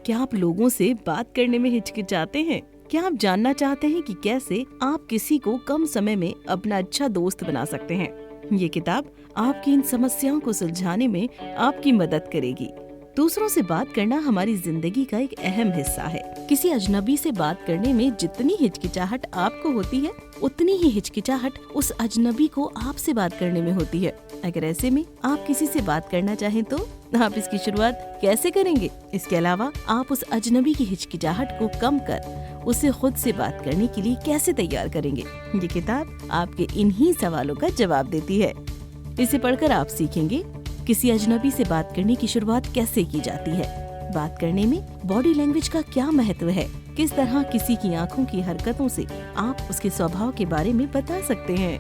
क्या आप लोगों से बात करने में हिचकिचाते हैं? क्या आप जानना चाहते हैं कि कैसे आप किसी को कम समय में अपना अच्छा दोस्त बना सकते हैं? ये किताब आपकी इन समस्याओं को सुलझाने में आपकी मदद करेगी। दूसरों से बात करना हमारी जिंदगी का एक अहम हिस्सा है। किसी अजनबी से बात करने में जितनी हिचकिचाहट आपको होती है, उतनी ही हिचकिचाहट उस अजनबी को आपसे बात करने में होती है। अगर ऐसे में आप किसी से बात करना चाहें तो आप इसकी शुरुआत कैसे करेंगे? इसके अलावा आप उस अजनबी की हिचकिचाहट को कम कर उसे खुद से बात करने के लिए कैसे तैयार करेंगे? ये किताब आपके इन्हीं सवालों का जवाब देती है। इसे पढ़कर आप सीखेंगे किसी अजनबी से बात करने की शुरुआत कैसे की जाती है, बात करने में बॉडी लैंग्वेज का क्या महत्व है, किस तरह किसी की आंखों की हरकतों से आप उसके स्वभाव के बारे में बता सकते हैं।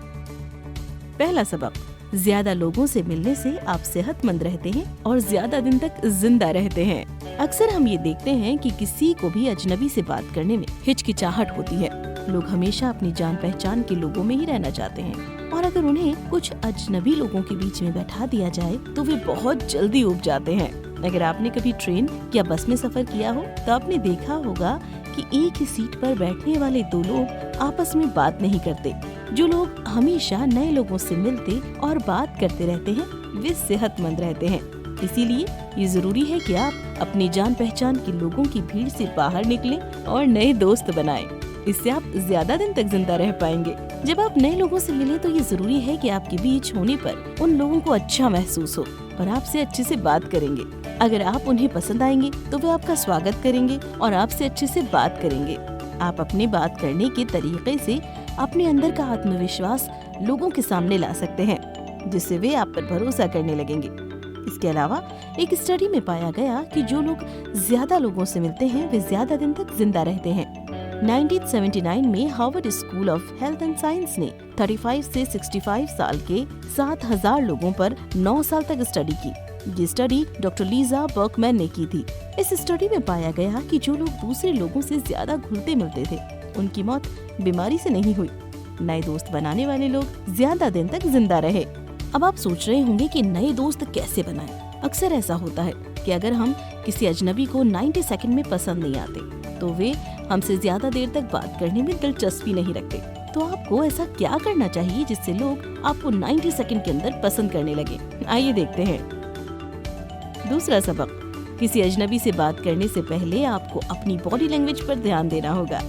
पहला सबक, ज्यादा लोगों से मिलने से आप सेहतमंद रहते हैं और ज्यादा दिन तक जिंदा रहते हैं। अक्सर हम ये देखते हैं कि किसी को भी अजनबी से बात करने में हिचकिचाहट होती है। लोग हमेशा अपनी जान पहचान के लोगों में ही रहना चाहते हैं और अगर उन्हें कुछ अजनबी लोगों के बीच में बैठा दिया जाए तो वे बहुत जल्दी ऊब जाते हैं। अगर आपने कभी ट्रेन या बस में सफर किया हो तो आपने देखा होगा कि एक ही सीट पर बैठने वाले दो लोग आपस में बात नहीं करते। जो लोग हमेशा नए लोगों से मिलते और बात करते रहते हैं वे सेहतमंद रहते हैं। इसीलिए ये जरूरी है कि आप अपनी जान पहचान के लोगों की भीड़ से बाहर निकलें और नए दोस्त बनाएं। इससे आप ज्यादा दिन तक जिंदा रह पाएंगे। जब आप नए लोगों से मिलें तो ये जरूरी है कि आपके बीच होने पर उन लोगों को अच्छा महसूस हो और आपसे अच्छे से बात करेंगे। अगर आप उन्हें पसंद आएंगे तो वे आपका स्वागत करेंगे और आपसे अच्छे से बात करेंगे। आप अपने बात करने के तरीके से अपने अंदर का आत्मविश्वास लोगों के सामने ला सकते हैं, जिससे वे आप पर भरोसा करने लगेंगे। इसके अलावा एक स्टडी में पाया गया कि जो लोग ज्यादा लोगों से मिलते हैं वे ज्यादा दिन तक जिंदा रहते हैं। 1979 में Harvard school of health and science ने 35 से 65 साल के 7000 लोगों पर 9 साल तक स्टडी की। ये स्टडी डॉक्टर लीजा बर्कमैन ने की थी। इस स्टडी में पाया गया कि जो लोग दूसरे लोगों से ज्यादा घुलते मिलते थे उनकी मौत बीमारी से नहीं हुई। नए दोस्त बनाने वाले लोग ज्यादा दिन तक जिंदा रहे। अब आप सोच रहे होंगे कि नए दोस्त कैसे बनाएं? अक्सर ऐसा होता है कि अगर हम किसी अजनबी को 90 सेकंड में पसंद नहीं आते तो वे हमसे ज्यादा देर तक बात करने में दिलचस्पी नहीं रखते। तो आपको ऐसा क्या करना चाहिए जिससे लोग आपको 90 सेकंड के अंदर पसंद करने लगे? आइए देखते हैं। दूसरा सबक, किसी अजनबी से बात करने से पहले आपको अपनी बॉडी लैंग्वेज पर ध्यान देना होगा।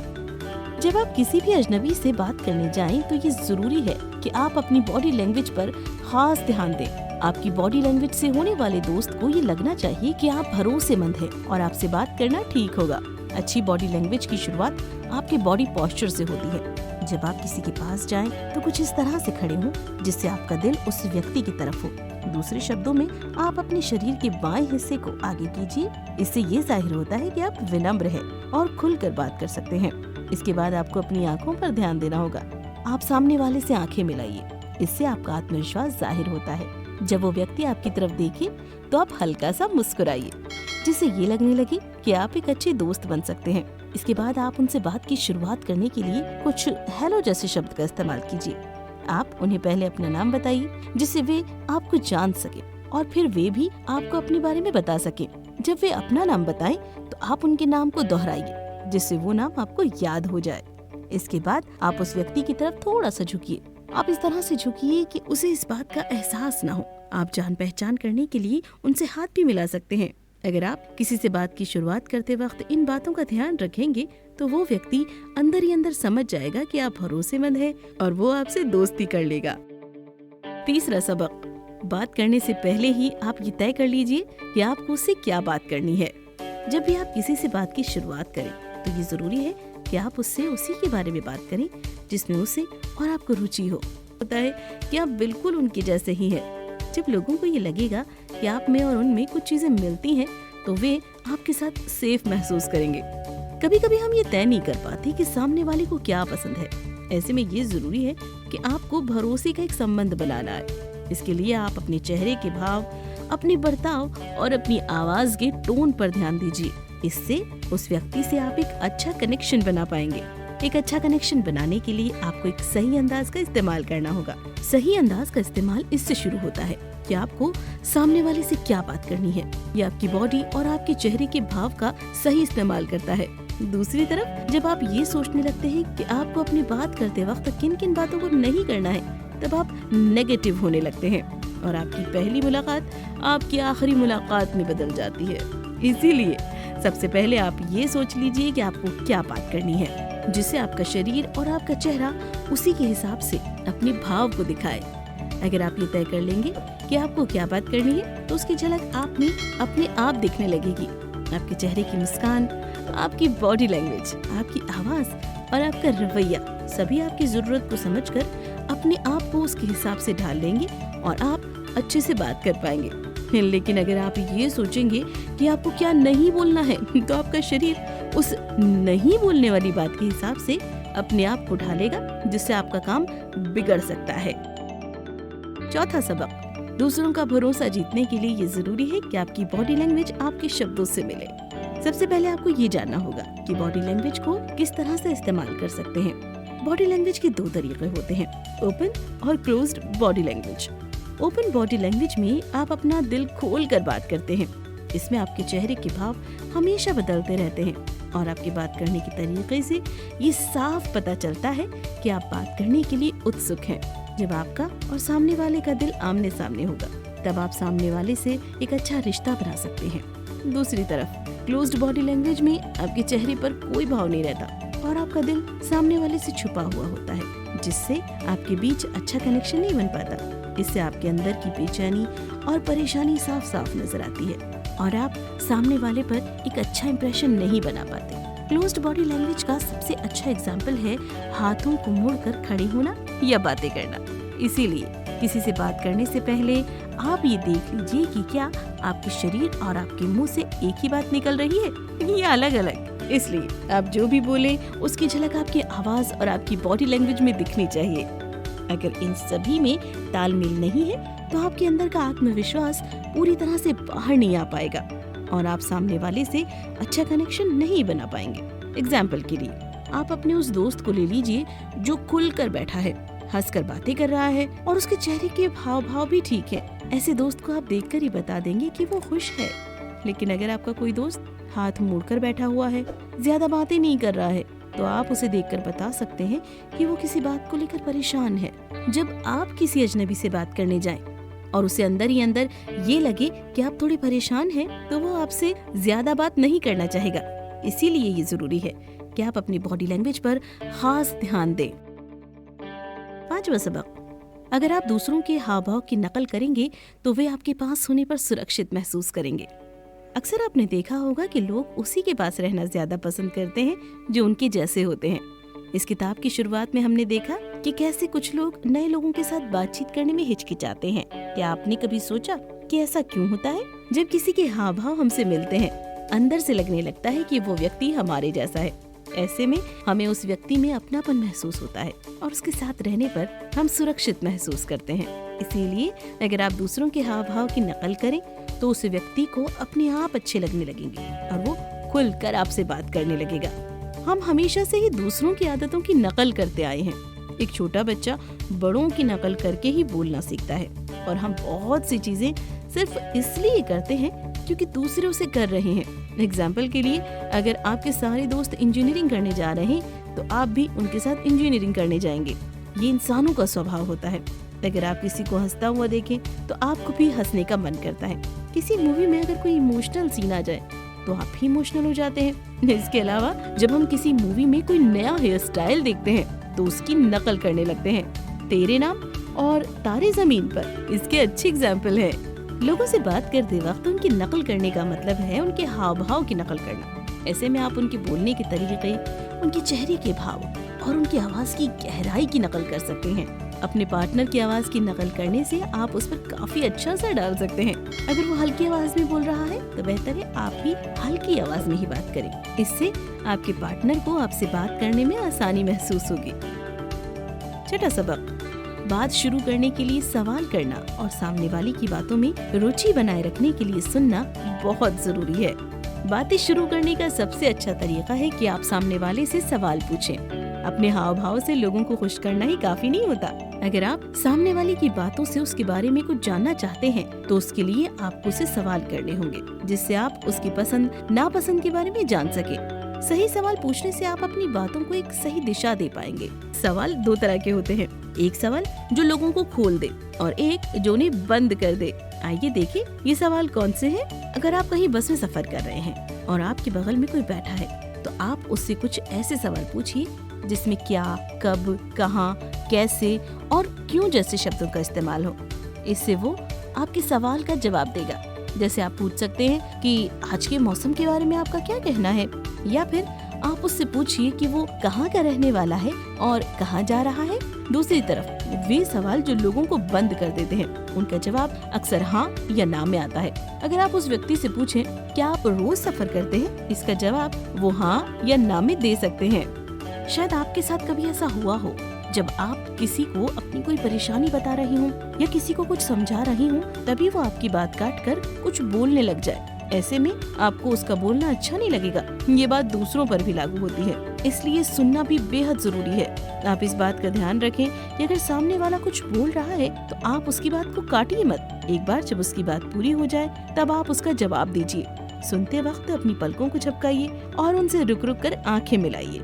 जब आप किसी भी अजनबी से बात करने जाएं तो ये जरूरी है कि आप अपनी बॉडी लैंग्वेज पर खास ध्यान दें। आपकी बॉडी लैंग्वेज से होने वाले दोस्त को ये लगना चाहिए कि आप भरोसेमंद हैं और आपसे बात करना ठीक होगा। अच्छी बॉडी लैंग्वेज की शुरुआत आपके बॉडी पोस्चर से होती है। जब आप किसी के पास जाएं तो कुछ इस तरह से खड़े हों जिससे आपका दिल उस व्यक्ति की तरफ हो। दूसरे शब्दों में आप अपने शरीर के बाएं हिस्से को आगे कीजिए। इससे ये जाहिर होता है कि आप विनम्र हैं और खुलकर बात कर सकते हैं। इसके बाद आपको अपनी आंखों पर ध्यान देना होगा। आप सामने वाले से आंखें मिलाइए। इससे आपका आत्मविश्वास जाहिर होता है। जब वो व्यक्ति आपकी तरफ देखे तो आप हल्का सा मुस्कुराइए, जिससे ये लगने लगे कि आप एक अच्छे दोस्त बन सकते हैं। इसके बाद आप उनसे बात की शुरुआत करने के लिए कुछ हेलो जैसे शब्द का इस्तेमाल कीजिए। आप उन्हें पहले अपना नाम बताइए जिससे वे आपको जान सके और फिर वे भी आपको अपने बारे में बता सके। जब वे अपना नाम बताएं तो आप उनके नाम को दोहराइए जिससे वो नाम आपको याद हो जाए। इसके बाद आप उस व्यक्ति की तरफ थोड़ा सा झुकिए। आप इस तरह से झुकिए कि उसे इस बात का एहसास ना हो। आप जान पहचान करने के लिए उनसे हाथ भी मिला सकते हैं। अगर आप किसी से बात की शुरुआत करते वक्त इन बातों का ध्यान रखेंगे तो वो व्यक्ति अंदर ही अंदर समझ जाएगा कि आप भरोसेमंद हैं और वो आपसे दोस्ती कर लेगा। तीसरा सबक, बात करने से पहले ही आप ये तय कर लीजिए कि आपको उससे क्या बात करनी है। जब भी आप किसी से बात की शुरुआत करें तो ये जरूरी है कि आप उससे उसी के बारे में बात करें जिसमें उसे और आपको रुचि हो। होता है कि आप बिल्कुल उनके जैसे ही हैं। जब लोगों को ये लगेगा कि आप में और उनमें कुछ चीजें मिलती हैं तो वे आपके साथ सेफ महसूस करेंगे। कभी कभी हम ये तय नहीं कर पाते कि सामने वाले को क्या पसंद है। ऐसे में ये जरूरी है कि आपको भरोसे का एक संबंध बनाना है। इसके लिए आप अपने चेहरे के भाव, अपने बर्ताव और अपनी आवाज के टोन पर ध्यान दीजिए। इससे उस व्यक्ति से आप एक अच्छा कनेक्शन बना पाएंगे। एक अच्छा कनेक्शन बनाने के लिए आपको एक सही अंदाज का इस्तेमाल करना होगा। सही अंदाज का इस्तेमाल इससे शुरू होता है कि आपको सामने वाले से क्या बात करनी है। ये आपकी बॉडी और आपके चेहरे के भाव का सही इस्तेमाल करता है। दूसरी तरफ जब आप ये सोचने लगते हैं कि आपको अपनी बात करते वक्त किन किन बातों को नहीं करना है, तब आप नेगेटिव होने लगते हैं और आपकी पहली मुलाकात आपकी आखिरी मुलाकात में बदल जाती है। इसीलिए सबसे पहले आप ये सोच लीजिए कि आपको क्या बात करनी है, जिससे आपका शरीर और आपका चेहरा उसी के हिसाब से अपने भाव को दिखाए। अगर आप ये तय कर लेंगे कि आपको क्या बात करनी है, तो उसकी झलक आप में अपने आप दिखने लगेगी। आपके चेहरे की मुस्कान, आपकी बॉडी लैंग्वेज, आपकी आवाज और आपका रवैया सभी आपकी जरूरत को समझकर अपने आप को उसके हिसाब से ढाल लेंगे और आप अच्छे से बात कर पाएंगे। लेकिन अगर आप ये सोचेंगे कि आपको क्या नहीं बोलना है, तो आपका शरीर उस नहीं बोलने वाली बात के हिसाब से अपने आप को ढालेगा, जिससे आपका काम बिगड़ सकता है। चौथा सबक, दूसरों का भरोसा जीतने के लिए ये जरूरी है कि आपकी बॉडी लैंग्वेज आपके शब्दों से मिले। सबसे पहले आपको ये जानना होगा कि बॉडी लैंग्वेज को किस तरह से इस्तेमाल कर सकते हैं। बॉडी लैंग्वेज के 2 तरीके होते हैं, ओपन और closed body language. Open body language में आप अपना दिल खोल कर बात करते हैं। इसमें आपके चेहरे के भाव हमेशा बदलते रहते हैं और आपके बात करने के तरीके से ये साफ पता चलता है कि आप बात करने के लिए उत्सुक हैं। जब आपका और सामने वाले का दिल आमने सामने होगा, तब आप सामने वाले से एक अच्छा रिश्ता बना सकते हैं। दूसरी तरफ क्लोज्ड बॉडी लैंग्वेज में आपके चेहरे पर कोई भाव नहीं रहता और आपका दिल सामने वाले से छुपा हुआ होता है, जिससे आपके बीच अच्छा कनेक्शन नहीं बन पाता। इससे आपके अंदर की बेचैनी और परेशानी साफ साफ नजर आती है और आप सामने वाले पर एक अच्छा इंप्रेशन नहीं बना पाते। क्लोज्ड बॉडी लैंग्वेज का सबसे अच्छा एग्जाम्पल है हाथों को मोड़कर खड़े होना या बातें करना। इसीलिए किसी से बात करने से पहले आप ये देख लीजिए कि क्या आपके शरीर और आपके मुंह से एक ही बात निकल रही है या अलग अलग। इसलिए आप जो भी बोले उसकी झलक आपकी आवाज और आपकी बॉडी लैंग्वेज में दिखनी चाहिए। अगर इन सभी में तालमेल नहीं है, तो आपके अंदर का आत्मविश्वास पूरी तरह से बाहर नहीं आ पाएगा और आप सामने वाले से अच्छा कनेक्शन नहीं बना पाएंगे। एग्जाम्पल के लिए आप अपने उस दोस्त को ले लीजिए जो खुलकर बैठा है, हंसकर बातें कर रहा है और उसके चेहरे के भाव भी ठीक है। ऐसे दोस्त को आप देखकर ही बता देंगे कि वो खुश है। लेकिन अगर आपका कोई दोस्त हाथ मोड़कर बैठा हुआ है, ज्यादा बातें नहीं कर रहा है, तो आप उसे देखकर बता सकते हैं कि वो किसी बात को लेकर परेशान है। जब आप किसी अजनबी से बात करने जाएं और उसे अंदर ही अंदर ये लगे कि आप थोड़े परेशान हैं, तो वो आपसे ज्यादा बात नहीं करना चाहेगा। इसीलिए ये जरूरी है कि आप अपनी बॉडी लैंग्वेज पर खास ध्यान दें। 5वां सबक, अगर आप दूसरों के हाव भाव की नकल करेंगे तो वे आपके पास होने पर सुरक्षित महसूस करेंगे। अक्सर आपने देखा होगा कि लोग उसी के पास रहना ज्यादा पसंद करते हैं जो उनके जैसे होते हैं। इस किताब की शुरुआत में हमने देखा कि कैसे कुछ लोग नए लोगों के साथ बातचीत करने में हिचकिचाते हैं। क्या आपने कभी सोचा कि ऐसा क्यों होता है? जब किसी के हाव भाव हमसे मिलते हैं, अंदर से लगने लगता है कि वो व्यक्ति हमारे जैसा है। ऐसे में हमें उस व्यक्ति में अपनापन महसूस होता है और उसके साथ रहने पर हम सुरक्षित महसूस करते हैं। इसीलिए अगर आप दूसरों के हाव भाव की नकल करें तो उस व्यक्ति को अपने आप अच्छे लगने लगेंगे और वो खुलकर आपसे बात करने लगेगा। हम हमेशा से ही दूसरों की आदतों की नकल करते आए हैं। एक छोटा बच्चा बड़ों की नकल करके ही बोलना सीखता है और हम बहुत सी चीजें सिर्फ इसलिए करते हैं क्योंकि दूसरे उसे कर रहे हैं। एग्जाम्पल के लिए, अगर आपके सारे दोस्त इंजीनियरिंग करने जा रहे हैं तो आप भी उनके साथ इंजीनियरिंग करने जाएंगे। ये इंसानों का स्वभाव होता है। अगर आप किसी को हंसता हुआ देखें तो आपको भी हंसने का मन करता है। किसी मूवी में अगर कोई इमोशनल सीन आ जाए तो आप भी इमोशनल हो जाते हैं। इसके अलावा जब हम किसी मूवी में कोई नया हेयर स्टाइल देखते हैं तो उसकी नकल करने लगते हैं। तेरे नाम और तारे जमीन पर इसके अच्छे एग्जाम्पल है। लोगों से बात करते वक्त उनकी नकल करने का मतलब है उनके हाव भाव की नकल करना। ऐसे में आप उनके बोलने के तरीके, उनके चेहरे के भाव और उनकी आवाज की गहराई की नकल कर सकते हैं। अपने पार्टनर की आवाज की नकल करने से आप उस पर काफी अच्छा असर डाल सकते हैं। अगर वो हल्की आवाज में बोल रहा है तो बेहतर है आप भी हल्की आवाज में ही बात करें। इससे आपके पार्टनर को आपसे बात करने में आसानी महसूस होगी। 6वां सबक, बात शुरू करने के लिए सवाल करना और सामने वाले की बातों में रुचि बनाए रखने के लिए सुनना बहुत जरूरी है। बातें शुरू करने का सबसे अच्छा तरीका है कि आप सामने वाले से सवाल पूछें। अपने हाव भाव से लोगों को खुश करना ही काफी नहीं होता। अगर आप सामने वाले की बातों से उसके बारे में कुछ जानना चाहते हैं तो उसके लिए आपको उसे सवाल करने होंगे, जिससे आप उसकी पसंद नापसंद के बारे में जान सके। सही सवाल पूछने से आप अपनी बातों को एक सही दिशा दे पाएंगे। सवाल दो तरह के होते हैं, एक सवाल जो लोगों को खोल दे और एक जो उन्हें बंद कर दे। आइए देखें ये सवाल कौन से हैं। अगर आप कहीं बस में सफर कर रहे हैं और आपके बगल में कोई बैठा है तो आप उससे कुछ ऐसे सवाल पूछिए जिसमें क्या, कब, कहाँ, कैसे और क्यों जैसे शब्दों का इस्तेमाल हो। इससे वो आपके सवाल का जवाब देगा। जैसे आप पूछ सकते हैं कि आज के मौसम के बारे में आपका क्या कहना है, या फिर आप उससे पूछिए कि वो कहाँ का रहने वाला है और कहाँ जा रहा है। दूसरी तरफ वे सवाल जो लोगों को बंद कर देते हैं, उनका जवाब अक्सर हाँ या ना में आता है। अगर आप उस व्यक्ति से पूछें क्या आप रोज सफर करते हैं, इसका जवाब वो हाँ या ना में दे सकते हैं। शायद आपके साथ कभी ऐसा हुआ हो जब आप किसी को अपनी कोई परेशानी बता रही हो या किसी को कुछ समझा रही हो, तभी वो आपकी बात काट कर कुछ बोलने लग जाए। ऐसे में आपको उसका बोलना अच्छा नहीं लगेगा। ये बात दूसरों पर भी लागू होती है, इसलिए सुनना भी बेहद जरूरी है। आप इस बात का ध्यान रखें कि अगर सामने वाला कुछ बोल रहा है तो आप उसकी बात को काटिए मत। एक बार जब उसकी बात पूरी हो जाए तब आप उसका जवाब दीजिए। सुनते वक्त अपनी पलकों को झपकाइए और उनसे रुक रुक कर आंखें मिलाइए।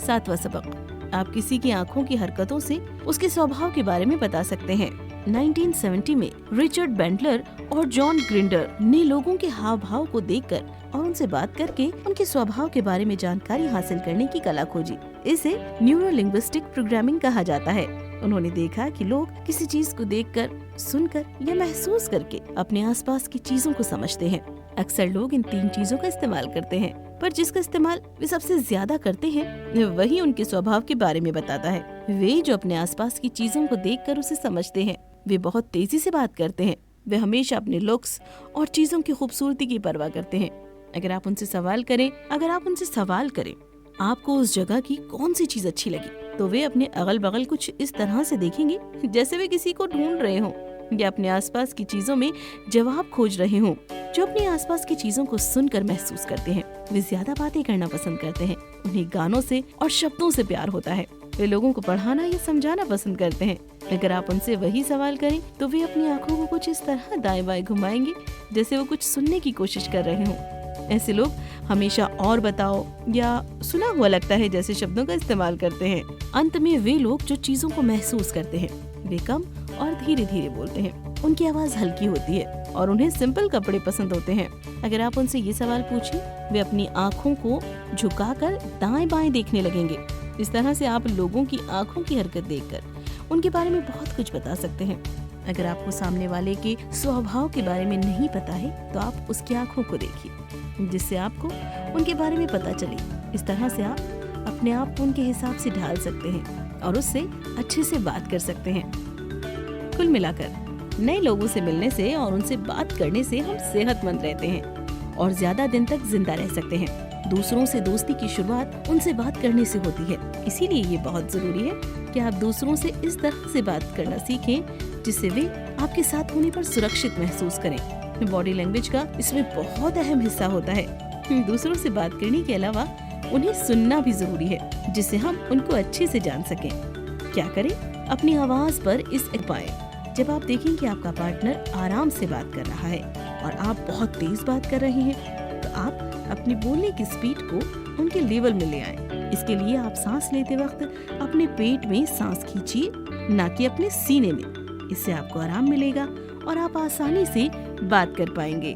7वां सबक, आप किसी की आंखों की हरकतों से उसके स्वभाव के बारे में बता सकते हैं। 1970 में रिचर्ड बेंटलर और जॉन ग्रिंडर ने लोगों के हाव भाव को देखकर और उनसे बात करके उनके स्वभाव के बारे में जानकारी हासिल करने की कला खोजी। इसे न्यूरोलिंग्विस्टिक प्रोग्रामिंग कहा जाता है। उन्होंने देखा कि लोग किसी चीज को देखकर, सुनकर या महसूस करके अपने आसपास की चीजों को समझते हैं। अक्सर लोग इन 3 चीजों का इस्तेमाल करते हैं, पर जिसका इस्तेमाल वे सबसे ज्यादा करते हैं वही उनके स्वभाव के बारे में बताता है। वे जो अपने आसपास की चीजों को देखकर उसे समझते हैं, वे बहुत तेजी से बात करते हैं। वे हमेशा अपने लुक्स और चीजों की खूबसूरती की परवाह करते हैं। अगर आप उनसे सवाल करें आपको उस जगह की कौन सी चीज अच्छी लगी, तो वे अपने अगल बगल कुछ इस तरह से देखेंगे जैसे वे किसी को ढूंढ रहे हों या अपने आसपास की चीजों में जवाब खोज रहे हों। जो अपने आसपास की चीजों को सुनकर महसूस करते हैं वे ज्यादा बातें करना पसंद करते हैं। उन्हें गानों से और शब्दों से प्यार होता है। वे लोगों को पढ़ाना या समझाना पसंद करते हैं। अगर आप उनसे वही सवाल करें तो वे अपनी आंखों को कुछ इस तरह दाएं बाएं घुमाएंगे जैसे वो कुछ सुनने की कोशिश कर रहे हों। ऐसे लोग हमेशा और बताओ या सुना हुआ लगता है जैसे शब्दों का इस्तेमाल करते हैं। अंत में वे लोग जो चीजों को महसूस करते हैं वे कम और धीरे धीरे बोलते हैं। उनकी आवाज हल्की होती है और उन्हें सिंपल कपड़े पसंद होते हैं। अगर आप उनसे ये सवाल पूछें, वे अपनी आँखों को झुकाकर दाएं बाएं देखने लगेंगे। इस तरह से आप लोगों की आँखों की हरकत देखकर उनके बारे में बहुत कुछ बता सकते हैं। अगर आपको सामने वाले के स्वभाव के बारे में नहीं पता है तो आप उसकी आँखों को देखिए, जिससे आपको उनके बारे में पता चले। इस तरह से आप अपने आप को उनके हिसाब से ढाल सकते हैं और उससे अच्छे से बात कर सकते हैं। कुल मिलाकर नए लोगों से मिलने से और उनसे बात करने से हम सेहतमंद रहते हैं और ज्यादा दिन तक जिंदा रह सकते हैं। दूसरों से दोस्ती की शुरुआत उनसे बात करने से होती है, इसीलिए ये बहुत जरूरी है कि आप दूसरों से इस तरह से बात करना सीखें जिससे वे आपके साथ होने पर सुरक्षित महसूस करें। बॉडी लैंग्वेज का इसमें बहुत अहम हिस्सा होता है। दूसरों से बात करने के अलावा उन्हें सुनना भी जरूरी है, जिससे हम उनको अच्छे से जान सकें। क्या करें? अपनी आवाज पर इस पाएं। जब आप देखें कि आपका पार्टनर आराम से बात कर रहा है और आप बहुत तेज बात कर रहे हैं, तो आप अपनी बोलने की स्पीड को उनके लेवल में ले आएं। इसके लिए आप सांस लेते वक्त अपने पेट में सांस खींचिए, ना कि अपने सीने में। इससे आपको आराम मिलेगा और आप आसानी से बात कर पाएंगे।